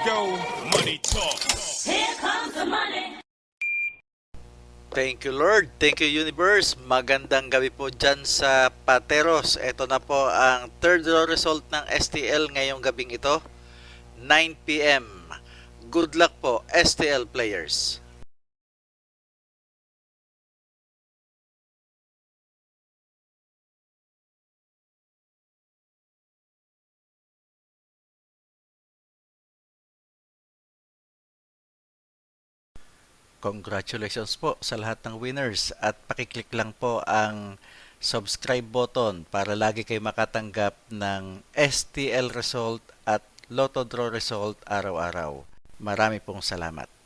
go, money talk. Here comes the money. Thank you Lord, thank you Universe. Magandang gabi po dyan sa Pateros. Ito na po ang third row result ng STL ngayong gabing ito, 9 PM. Good luck po STL players. Congratulations po sa lahat ng winners at pakiclick lang po ang subscribe button para lagi kayo makatanggap ng STL result at Lotto Draw result araw-araw. Marami pong salamat.